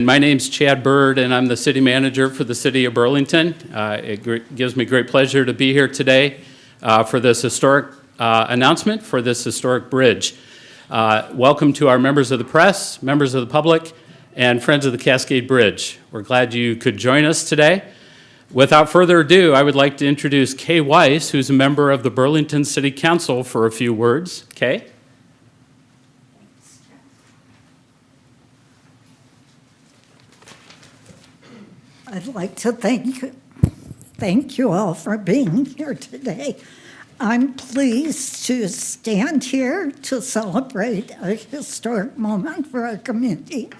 My name's Chad Bird, and I'm the city manager for the city of Burlington. It gives me great pleasure to be here today for this historic announcement for this historic bridge. Welcome to our members of the press, members of the public, and friends of the Cascade Bridge. We're glad you could join us today. Without further ado, I would like to introduce Kay Weiss, who's a member of the Burlington City Council, for a few words. Kay? I'd like to thank you all for being here today. I'm pleased to stand here to celebrate a historic moment for our community.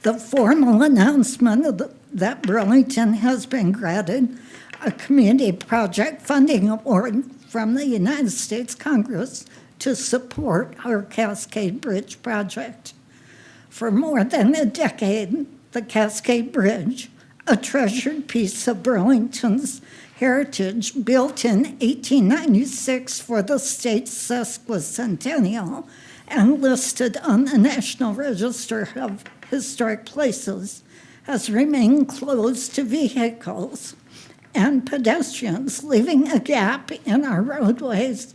The formal announcement that Burlington has been granted a community project funding award from the United States Congress to support our Cascade Bridge project. For more than a decade, the Cascade Bridge, a treasured piece of Burlington's heritage, built in 1896 for the state's sesquicentennial and listed on the National Register of Historic Places, has remained closed to vehicles and pedestrians, leaving a gap in our roadways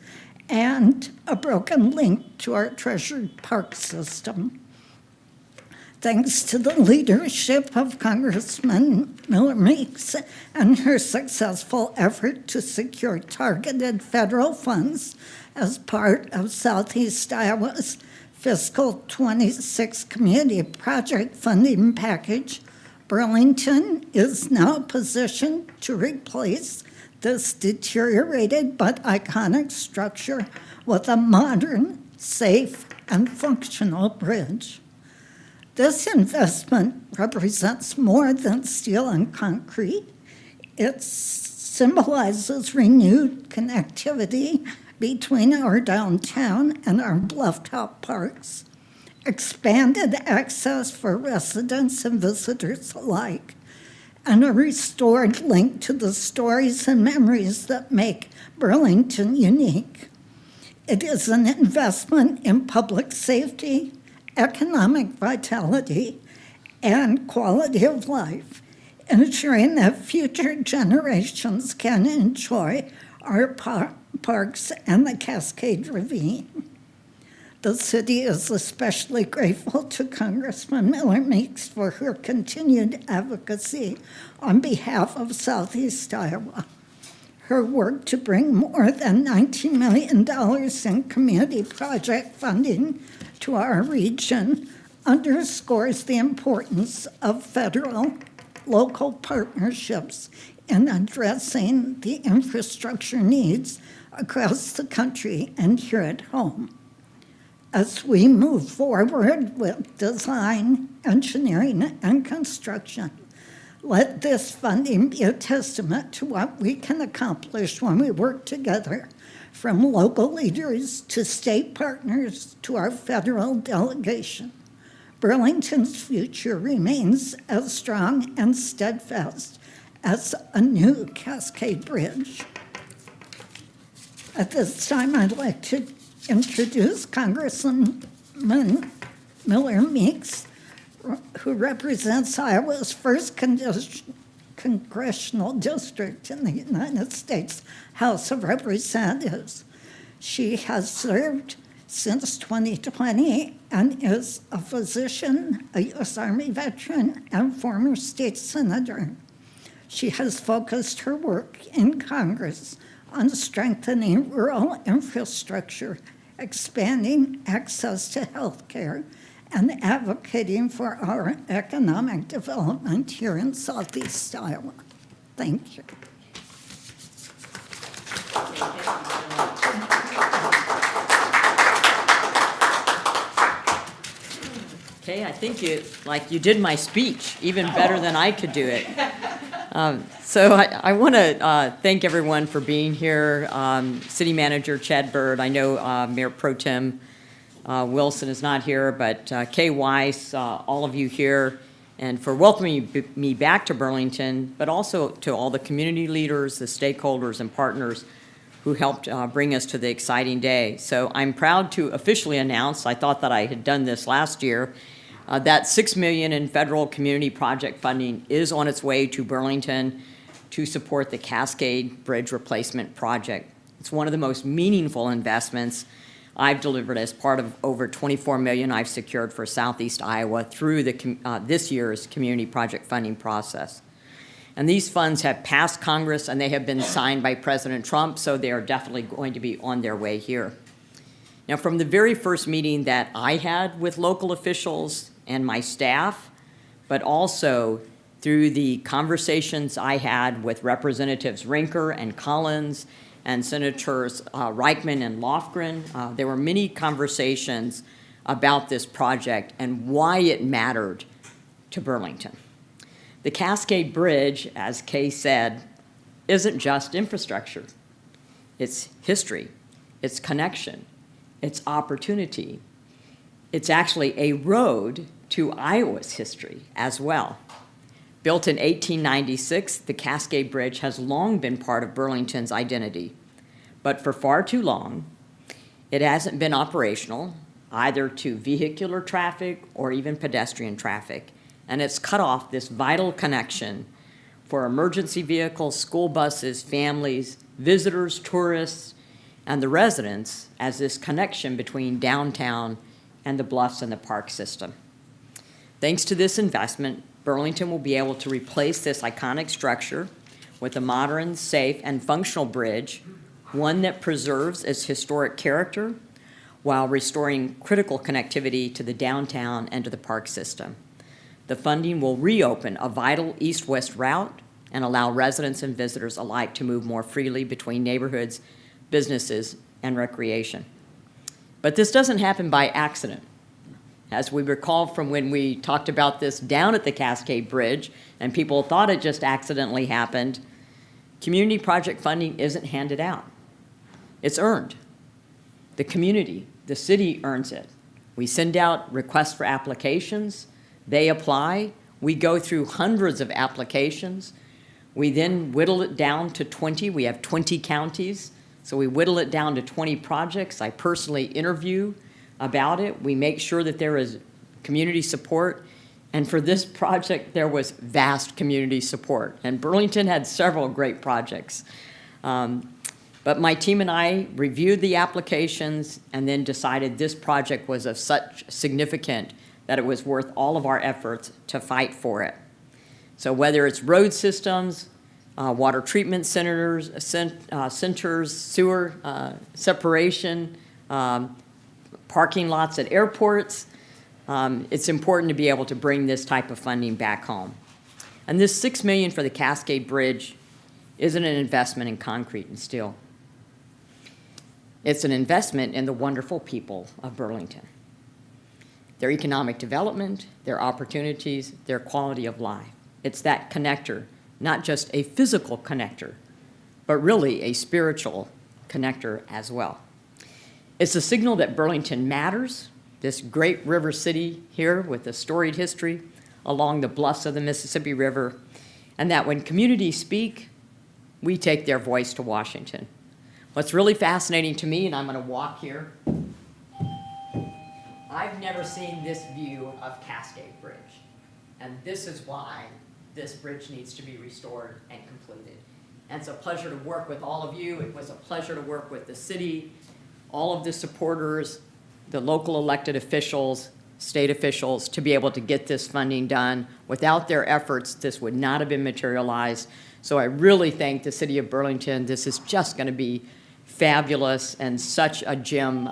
and a broken link to our treasured park system. Thanks to the leadership of Congressman Miller Meeks and her successful effort to secure targeted federal funds as part of Southeast Iowa's fiscal 26 community project funding package, Burlington is now positioned to replace this deteriorated but iconic structure with a modern, safe, and functional bridge. This investment represents more than steel and concrete. It symbolizes renewed connectivity between our downtown and our bluff-top parks, expanded access for residents and visitors alike, and a restored link to the stories and memories that make Burlington unique. It is an investment in public safety, economic vitality, and quality of life, ensuring that future generations can enjoy our parks and the Cascade Ravine. The city is especially grateful to Congressman Miller Meeks for her continued advocacy on behalf of Southeast Iowa. Her work to bring more than $19 million in community project funding to our region underscores the importance of federal-local partnerships in addressing the infrastructure needs across the country and here at home. As we move forward with design, engineering, and construction, let this funding be a testament to what we can accomplish when we work together, from local leaders to state partners to our federal delegation. Burlington's future remains as strong and steadfast as a new Cascade Bridge. At this time, I'd like to introduce Congressman Miller Meeks, who represents Iowa's first congressional district in the United States House of Representatives. She has served since 2020 and is a physician, a U.S. Army veteran, and former state senator. She has focused her work in Congress on strengthening rural infrastructure, expanding access to health care, and advocating for our economic development here in Southeast Iowa. Thank you. Okay, I think you did my speech even better than I could do it. So I want to thank everyone for being here. City Manager Chad Bird, I know Mayor Pro Tem Wilson is not here, but Kay Weiss, all of you here, and for welcoming me back to Burlington, but also to all the community leaders, the stakeholders, and partners who helped bring us to the exciting day. So I'm proud to officially announce, I thought that I had done this last year, That $6 million in federal community project funding is on its way to Burlington to support the Cascade Bridge Replacement Project. It's one of the most meaningful investments I've delivered as part of over $24 million I've secured for Southeast Iowa through this year's community project funding process. And these funds have passed Congress and they have been signed by President Trump, so they are definitely going to be on their way here. Now, from the very first meeting that I had with local officials and my staff, but also through the conversations I had with Representatives Rinker and Collins and Senators Reichman and Lofgren, there were many conversations about this project and why it mattered to Burlington. The Cascade Bridge, as Kay said, isn't just infrastructure. It's history, it's connection, it's opportunity. It's actually a road to Iowa's history as well. Built in 1896, the Cascade Bridge has long been part of Burlington's identity. But for far too long, it hasn't been operational, either to vehicular traffic or even pedestrian traffic. And it's cut off this vital connection for emergency vehicles, school buses, families, visitors, tourists, and the residents as this connection between downtown and the bluffs and the park system. Thanks to this investment, Burlington will be able to replace this iconic structure with a modern, safe, and functional bridge, one that preserves its historic character while restoring critical connectivity to the downtown and to the park system. The funding will reopen a vital east-west route and allow residents and visitors alike to move more freely between neighborhoods, businesses, and recreation. But this doesn't happen by accident. As we recall from when we talked about this down at the Cascade Bridge and people thought it just accidentally happened, community project funding isn't handed out. It's earned. The community, the city earns it. We send out requests for applications. They apply. We go through hundreds of applications. We then whittle it down to 20. We have 20 counties. So we whittle it down to 20 projects. I personally interview about it. We make sure that there is community support. And for this project, there was vast community support. And Burlington had several great projects. But my team and I reviewed the applications and then decided this project was of such significance that it was worth all of our efforts to fight for it. So whether it's road systems, water treatment centers, sewer separation, parking lots at airports, it's important to be able to bring this type of funding back home. And this $6 million for the Cascade Bridge isn't an investment in concrete and steel. It's an investment in the wonderful people of Burlington. Their economic development, their opportunities, their quality of life. It's that connector, not just a physical connector, but really a spiritual connector as well. It's a signal that Burlington matters, this great river city here with a storied history along the bluffs of the Mississippi River, and that when communities speak, we take their voice to Washington. What's really fascinating to me, and I'm going to walk here, I've never seen this view of Cascade Bridge, and this is why this bridge needs to be restored and completed. And it's a pleasure to work with all of you. It was a pleasure to work with the city, all of the supporters, the local elected officials, state officials, to be able to get this funding done. Without their efforts, this would not have been materialized. So I really thank the city of Burlington. This is just going to be fabulous and such a gem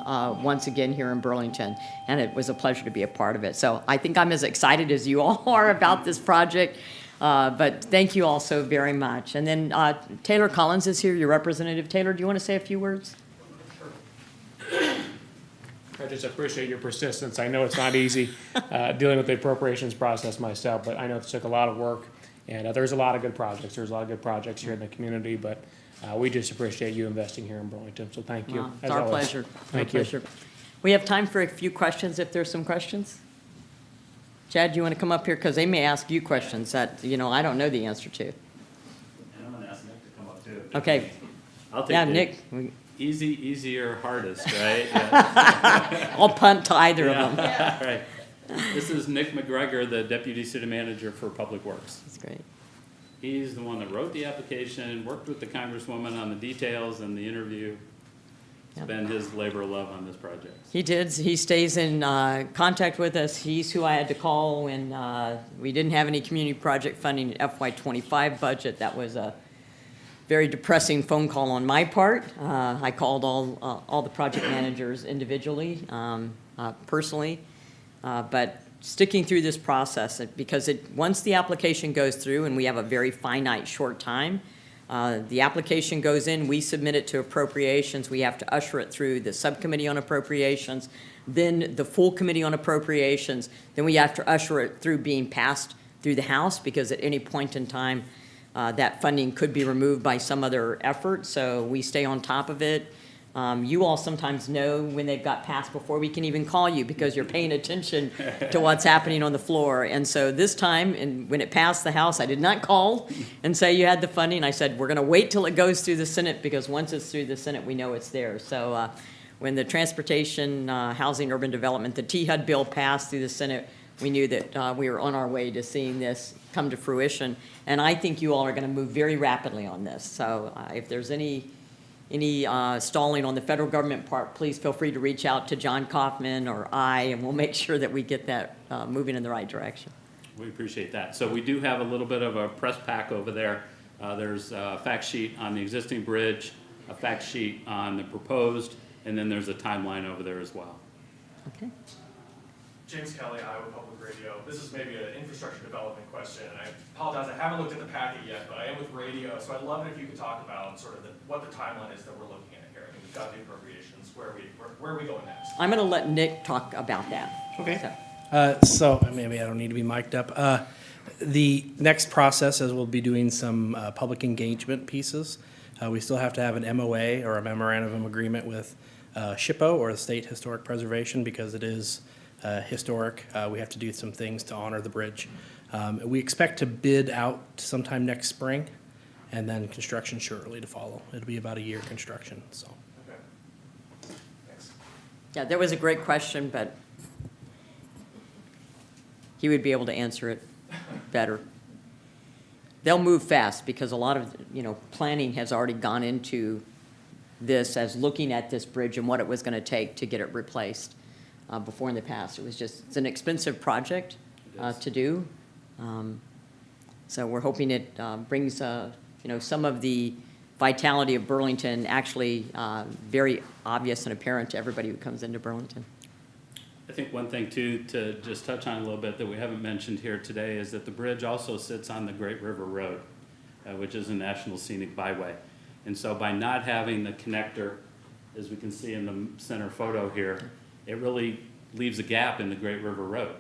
once again here in Burlington, and it was a pleasure to be a part of it. So I think I'm as excited as you all are about this project, but thank you all so very much. And then Taylor Collins is here, your representative. Taylor, do you want to say a few words? I just appreciate your persistence. I know it's not easy dealing with the appropriations process myself, but I know it took a lot of work, and there's a lot of good projects. There's a lot of good projects here in the community, but we just appreciate you investing here in Burlington, so thank you. Wow, it's as our always. pleasure. Thank Our you. pleasure. We have time for a few questions if there's some questions. Chad, do you want to come up here? Because they may ask you questions that, I don't know the answer to. And I'm gonna ask Nick to come up too. Okay. I'll take Yeah, the Nick, easy, easier, hardest, right? Yeah. I'll punt to either Yeah. of them. Right. This is Nick McGregor, the Deputy City Manager for Public Works. That's great. He's the one that wrote the application, worked with the Congresswoman on the details and the interview. It's Yep. been his labor of love on this project. He did. He stays in contact with us. He's who I had to call when we didn't have any community project funding in FY25 budget. That was a very depressing phone call on my part. I called all the project managers individually, personally, but sticking through this process because once the application goes through and we have a very finite short time. The application goes in, we submit it to appropriations, we have to usher it through the subcommittee on appropriations, then the full committee on appropriations, then we have to usher it through being passed through the House because at any point in time, that funding could be removed by some other effort, so we stay on top of it. You all sometimes know when they've got passed before we can even call you because you're paying attention to what's happening on the floor. And so this time, and when it passed the House, I did not call and say you had the funding. I said, we're going to wait till it goes through the Senate because once it's through the Senate, we know it's there. So when the Transportation, Housing, Urban Development, the THUD bill passed through the Senate, we knew that we were on our way to seeing this come to fruition. And I think you all are going to move very rapidly on this. So if there's any stalling on the federal government part, please feel free to reach out to John Kaufman or I, and we'll make sure that we get that moving in the right direction. We appreciate that. So we do have a little bit of a press pack over there. There's a fact sheet on the existing bridge, a fact sheet on the proposed, and then there's a timeline over there as well. Okay. James Kelly, Iowa Public Radio. This is maybe an infrastructure development question, and I apologize, I haven't looked at the packet yet, but I am with radio, so I'd love it if you could talk about sort of what the timeline is that we're looking at here. I mean, we've got the appropriations, where are we going next? I'm going to let Nick talk about that. Okay. So, So maybe I don't need to be mic'd up. The next process is we'll be doing some public engagement pieces. We still have to have an MOA or a memorandum of agreement with SHPO or the State Historic Preservation because it is historic. We have to do some things to honor the bridge. We expect to bid out sometime next spring and then construction shortly to follow. It'll be about a year construction, so. Okay. Thanks. yeah, there was a great question, but he would be able to answer it better. They'll move fast because a lot of, planning has already gone into this as looking at this bridge and what it was going to take to get it replaced. Before in the past, it's an expensive project to do. So we're hoping it brings, some of the vitality of Burlington actually very obvious and apparent to everybody who comes into Burlington. I think one thing too, to just touch on a little bit that we haven't mentioned here today is that the bridge also sits on the Great River Road, which is a National Scenic Byway. And so by not having the connector, as we can see in the center photo here, it really leaves a gap in the Great River Road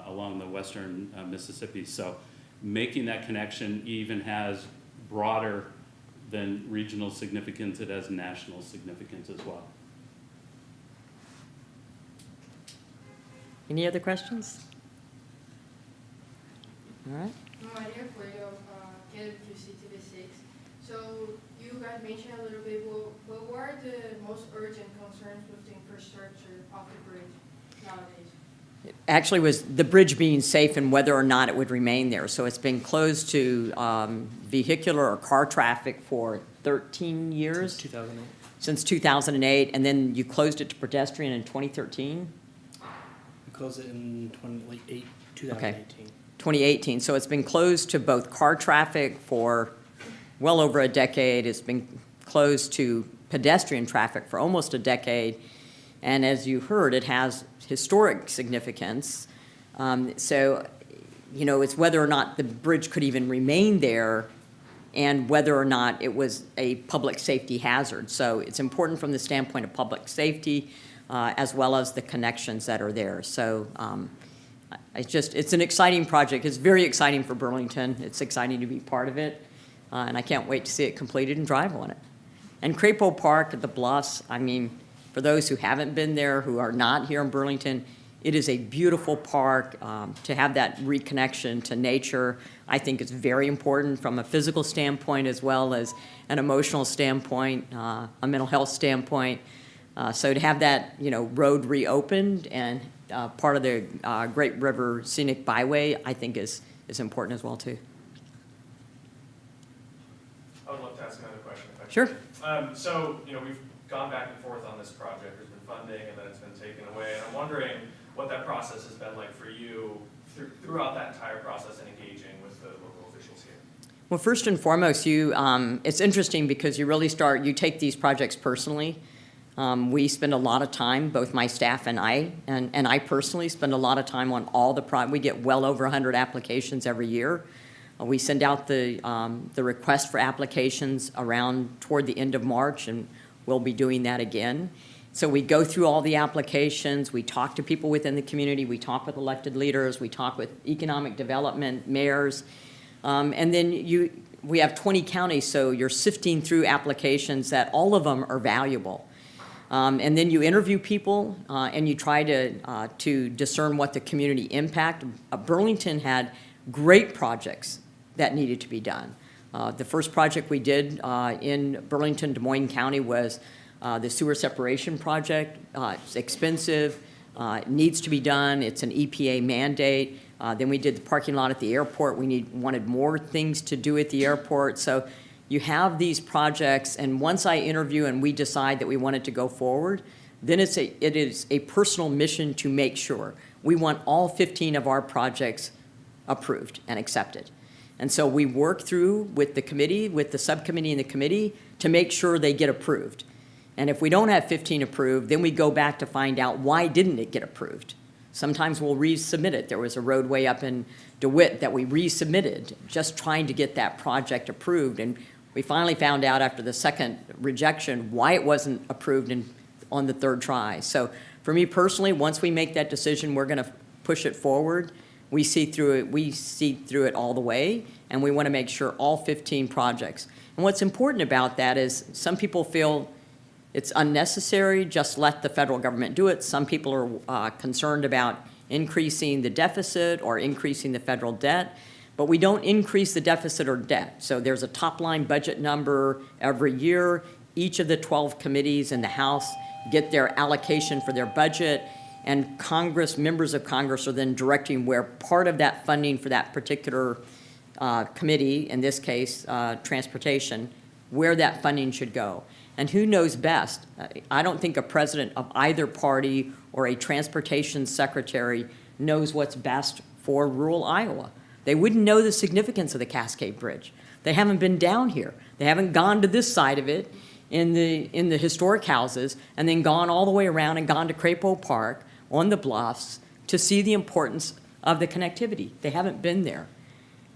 along the western Mississippi. So making that connection even has broader than regional significance, it has national significance as well. Any other questions? All right. My dear Fuego, KWC TV6. So you guys mentioned a little bit, what are the most urgent concerns with the infrastructure of the bridge nowadays? Actually was the bridge being safe and whether or not it would remain there. So it's been closed to vehicular or car traffic for 13 years. 2008. Since 2008, and then you closed it to pedestrian in 2013? We close it in 2018. 2018. So it's been closed to both car traffic for well over a decade. It's been closed to pedestrian traffic for almost a decade. And as you heard, it has historic significance. So, it's whether or not the bridge could even remain there and whether or not it was a public safety hazard. So it's important from the standpoint of public safety as well as the connections that are there. So it's an exciting project. It's very exciting for Burlington. It's exciting to be part of it. And I can't wait to see it completed and drive on it. And Crapo Park at the Bluffs, for those who haven't been there, who are not here in Burlington, it is a beautiful park. To have that reconnection to nature, I think is very important from a physical standpoint as well as an emotional standpoint, a mental health standpoint. So to have that, road reopened and part of the Great River Scenic Byway, I think is important as well, too. I would love to ask another question if I could. Sure. So, we've gone back and forth on this project. There's been funding and then it's been taken away. And I'm wondering what that process has been like for you throughout that entire process and engaging with the local officials here. Well, first and foremost, it's interesting because you take these projects personally. We spend a lot of time, both my staff and I personally spend a lot of time on all we get well over 100 applications every year. We send out the request for applications toward the end of March, and we'll be doing that again. So we go through all the applications, we talk to people within the community, we talk with elected leaders, we talk with economic development, mayors, and then we have 20 counties, so you're sifting through applications that all of them are valuable. And then you interview people, and you try to discern what the community impact. Burlington had great projects that needed to be done. The first project we did in Burlington, Des Moines County was the sewer separation project. It's expensive, it needs to be done, it's an EPA mandate. Then we did the parking lot at the airport. We wanted more things to do at the airport. So you have these projects, and once I interview and we decide that we want it to go forward, then it is a personal mission to make sure. We want all 15 of our projects approved and accepted. And so we work through with the committee, with the subcommittee and the committee to make sure they get approved. And if we don't have 15 approved, then we go back to find out why didn't it get approved. Sometimes we'll resubmit it. There was a roadway up in DeWitt that we resubmitted, just trying to get that project approved. And we finally found out after the second rejection why it wasn't approved on the third try. So for me personally, once we make that decision, we're going to push it forward. We see through it all the way, and we want to make sure all 15 projects. And what's important about that is some people feel it's unnecessary, just let the federal government do it. Some people are concerned about increasing the deficit or increasing the federal debt, but we don't increase the deficit or debt. So there's a top-line budget number every year. Each of the 12 committees in the House get their allocation for their budget, and members of Congress are then directing where part of that funding for that particular committee, in this case, transportation, where that funding should go. And who knows best? I don't think a president of either party or a transportation secretary knows what's best for rural Iowa. They wouldn't know the significance of the Cascade Bridge. They haven't been down here. They haven't gone to this side of it in the historic houses and then gone all the way around and gone to Crapo Park on the bluffs to see the importance of the connectivity. They haven't been there.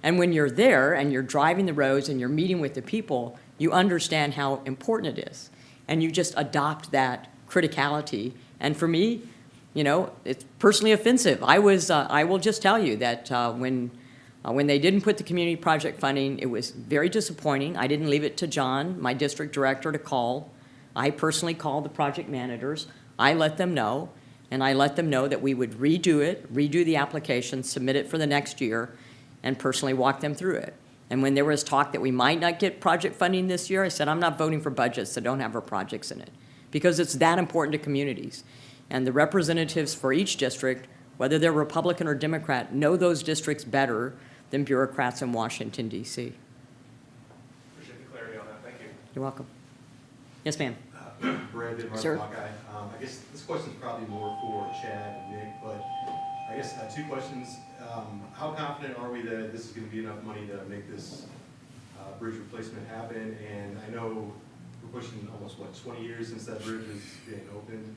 And when you're there and you're driving the roads and you're meeting with the people, you understand how important it is. And you just adopt that criticality. And for me, it's personally offensive. I will just tell you that when they didn't put the community project funding, it was very disappointing. I didn't leave it to John, my district director, to call. I personally called the project managers. I let them know, and I let them know that we would redo the application, submit it for the next year, and personally walk them through it. And when there was talk that we might not get project funding this year, I said, I'm not voting for budgets that don't have our projects in it, because it's that important to communities. And the representatives for each district, whether they're Republican or Democrat, know those districts better than bureaucrats in Washington, D.C. Appreciate the clarity on that. Thank you. You're welcome. Yes, ma'am. Brandon, Sir. Hawkeye. I guess this question is probably more for Chad and Nick, but I guess two questions. How confident are we that this is going to be enough money to make this bridge replacement happen? And I know we're pushing almost, 20 years since that bridge has been opened.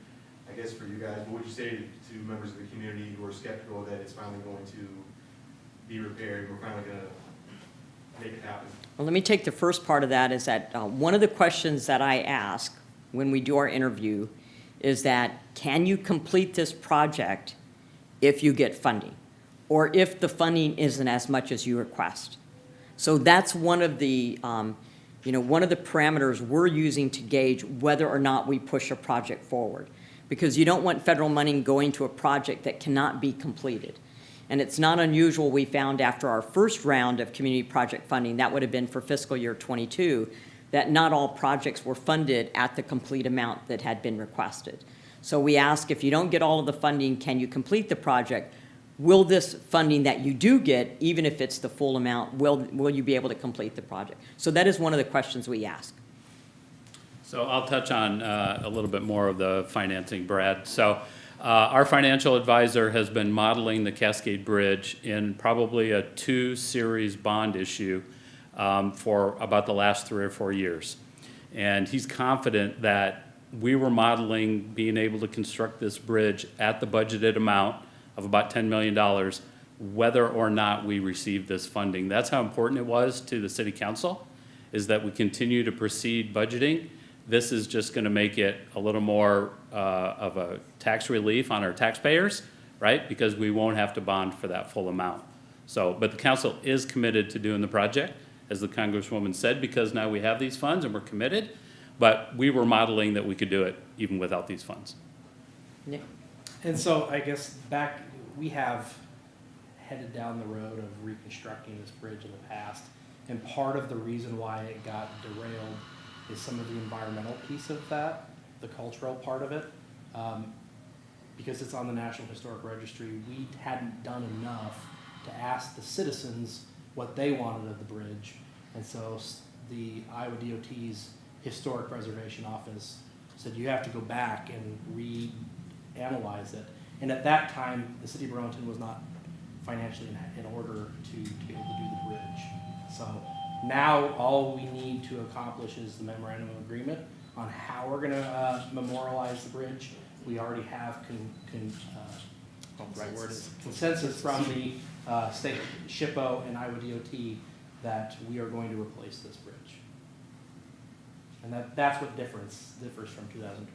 I guess for you guys, what would you say to members of the community who are skeptical that it's finally going to be repaired? We're finally going to make it happen. Well, let me take the first part of that is that one of the questions that I ask when we do our interview is that, can you complete this project if you get funding, or if the funding isn't as much as you request? So that's one of the parameters we're using to gauge whether or not we push a project forward, because you don't want federal money going to a project that cannot be completed. And it's not unusual, we found after our first round of community project funding, that would have been for fiscal year 22, that not all projects were funded at the complete amount that had been requested. So we ask, if you don't get all of the funding, can you complete the project? Will this funding that you do get, even if it's the full amount, will you be able to complete the project? So that is one of the questions we ask. So I'll touch on a little bit more of the financing, Brad. So our financial advisor has been modeling the Cascade Bridge in probably a 2-series bond issue for about the last 3 or 4 years. And he's confident that we were modeling being able to construct this bridge at the budgeted amount of about $10 million, whether or not we received this funding. That's how important it was to the city council, is that we continue to proceed budgeting. This is just gonna make it a little more of a tax relief on our taxpayers, right? Because we won't have to bond for that full amount. So, but the council is committed to doing the project, as the Congresswoman said, because now we have these funds and we're committed, but we were modeling that we could do it even without these funds. Nick? And so I guess we have headed down the road of reconstructing this bridge in the past. And part of the reason why it got derailed is some of the environmental piece of that, the cultural part of it. Because it's on the National Historic Registry, we hadn't done enough to ask the citizens what they wanted of the bridge. And so the Iowa DOT's Historic Preservation Office said, you have to go back and reanalyze it. And at that time, the city of Burlington was not financially in order to be able to do the bridge. So now all we need to accomplish is the memorandum of agreement on how we're gonna memorialize the bridge. We already have consensus from the state SHPO and Iowa DOT that we are going to replace this bridge. And that's what differs from 2012.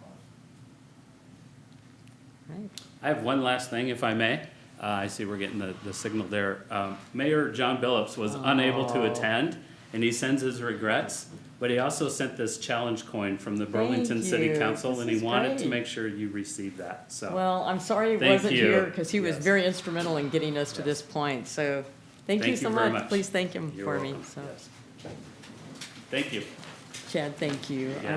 Right. I have one last thing, if I may. I see we're getting the signal there. Mayor John Billups was unable to attend, and he sends his regrets, but he also sent this challenge coin from the Burlington City you. Council, This and he is wanted to great. make sure you received that, so. Well, I'm sorry he Thank wasn't you. here, because he was Yes. very instrumental in getting us to this point. So thank you so very much. Please thank him You're for me. welcome. So, Yes. Thank you. Chad, thank you. Yeah.